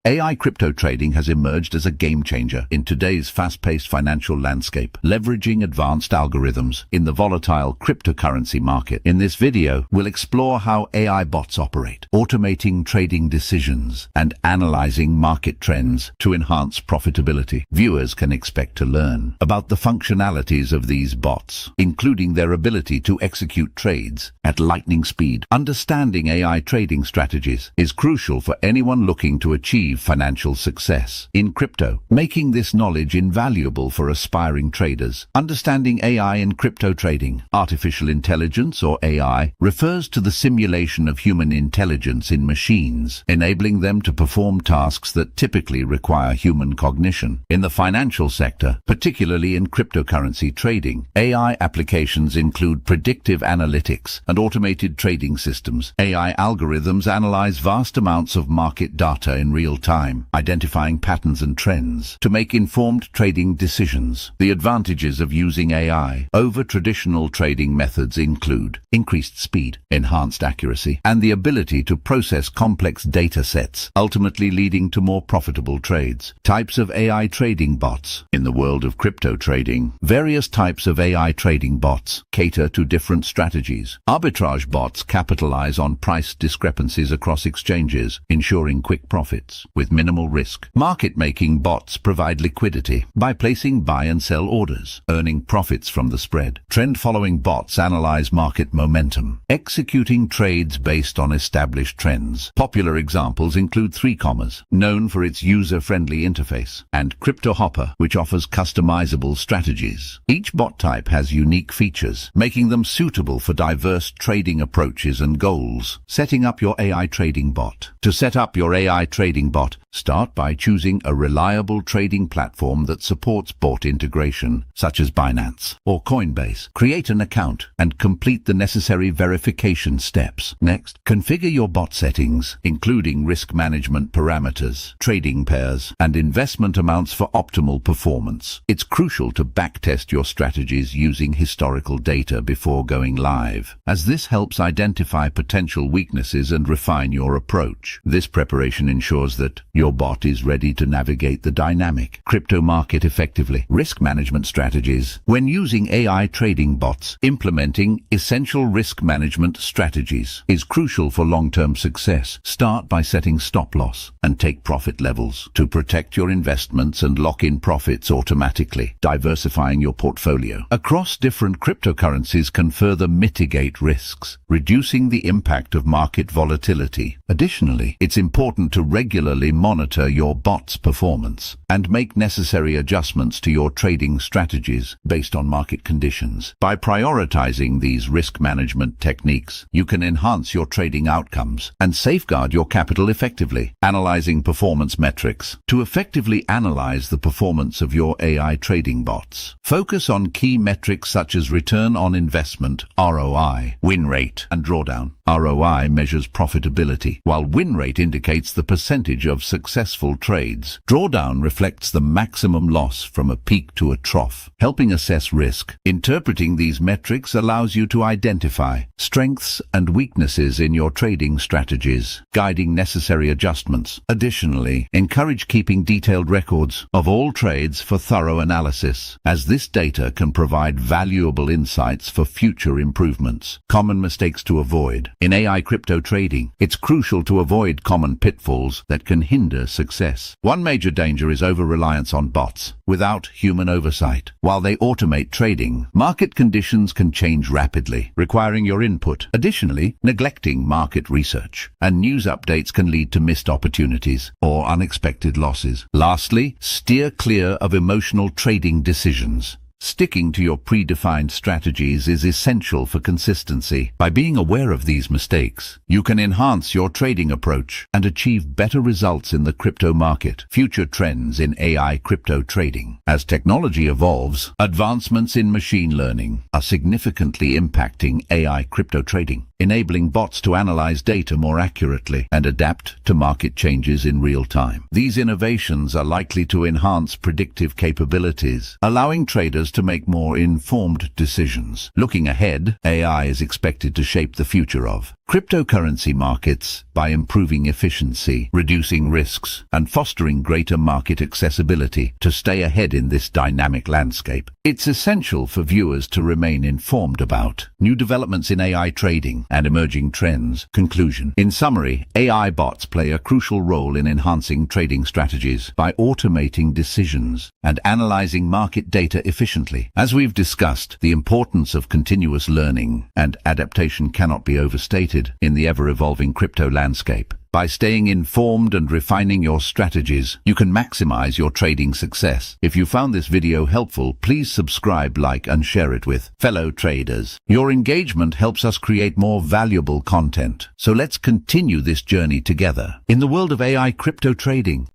AI crypto trading has emerged as a game changer in today's fast-paced financial landscape, leveraging advanced algorithms in the volatile cryptocurrency market. In this video, we'll explore how AI bots operate, automating trading decisions and analyzing market trends to enhance profitability. Viewers can expect to learn about the functionalities of these bots, including their ability to execute trades at lightning speed. Understanding AI trading strategies is crucial for anyone looking to achieve financial success in crypto, making this knowledge invaluable for aspiring traders. Understanding AI in crypto trading. Artificial intelligence, or AI, refers to the simulation of human intelligence in machines, enabling them to perform tasks that typically require human cognition. In the financial sector, particularly in cryptocurrency trading, AI applications include predictive analytics and automated trading systems. AI algorithms analyze vast amounts of market data in real time, identifying patterns and trends to make informed trading decisions. The advantages of using AI over traditional trading methods include increased speed, enhanced accuracy, and the ability to process complex data sets, ultimately leading to more profitable trades. Types of AI trading bots. In the world of crypto trading, various types of AI trading bots cater to different strategies. Arbitrage bots capitalize on price discrepancies across exchanges, ensuring quick profits with minimal risk. Market-making bots provide liquidity by placing buy and sell orders, earning profits from the spread. Trend-following bots analyze market momentum, executing trades based on established trends. Popular examples include 3Commas, known for its user-friendly interface, and CryptoHopper, which offers customizable strategies. Each bot type has unique features, making them suitable for diverse trading approaches and goals. Setting up your AI trading bot. To set up your AI trading bot, start by choosing a reliable trading platform that supports bot integration, such as Binance or Coinbase. Create an account and complete the necessary verification steps. Next, configure your bot settings, including risk management parameters, trading pairs, and investment amounts for optimal performance. It's crucial to backtest your strategies using historical data before going live, as this helps identify potential weaknesses and refine your approach. This preparation ensures that your bot is ready to navigate the dynamic crypto market effectively. Risk management strategies. When using AI trading bots, implementing essential risk management strategies is crucial for long-term success. Start by setting stop loss and take profit levels to protect your investments and lock in profits automatically. Diversifying your portfolio across different cryptocurrencies can further mitigate risks, reducing the impact of market volatility. Additionally, it's important to regularly monitor your bot's performance and make necessary adjustments to your trading strategies based on market conditions. By prioritizing these risk management techniques, you can enhance your trading outcomes and safeguard your capital effectively. Analyzing performance metrics. To effectively analyze the performance of your AI trading bots, focus on key metrics such as return on investment, ROI, win rate, and drawdown. ROI measures profitability, while win rate indicates the percentage of successful trades. Drawdown reflects the maximum loss from a peak to a trough, helping assess risk. Interpreting these metrics allows you to identify strengths and weaknesses in your trading strategies, guiding necessary adjustments. Additionally, encourage keeping detailed records of all trades for thorough analysis, as this data can provide valuable insights for future improvements. Common mistakes to avoid. In AI crypto trading, it's crucial to avoid common pitfalls that can hinder success. One major danger is over-reliance on bots without human oversight. While they automate trading, market conditions can change rapidly, requiring your input. Additionally, neglecting market research and news updates can lead to missed opportunities or unexpected losses. Lastly, steer clear of emotional trading decisions. Sticking to your predefined strategies is essential for consistency. By being aware of these mistakes, you can enhance your trading approach and achieve better results in the crypto market. Future trends in AI crypto trading. As technology evolves, advancements in machine learning are significantly impacting AI crypto trading, enabling bots to analyze data more accurately and adapt to market changes in real time. These innovations are likely to enhance predictive capabilities, allowing traders to make more informed decisions. Looking ahead, AI is expected to shape the future of cryptocurrency markets by improving efficiency, reducing risks, and fostering greater market accessibility to stay ahead in this dynamic landscape. It's essential for viewers to remain informed about new developments in AI trading and emerging trends. Conclusion. In summary, AI bots play a crucial role in enhancing trading strategies by automating decisions and analyzing market data efficiently. As we've discussed, the importance of continuous learning and adaptation cannot be overstated in the ever-evolving crypto landscape. By staying informed and refining your strategies, you can maximize your trading success. If you found this video helpful, please subscribe, like, and share it with fellow traders. Your engagement helps us create more valuable content. So let's continue this journey together in the world of AI crypto trading.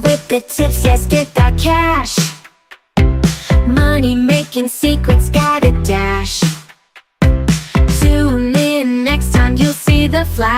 With the tips, yes, get that cash. Money making secrets, gotta dash. Tune in next time, you'll see the flash.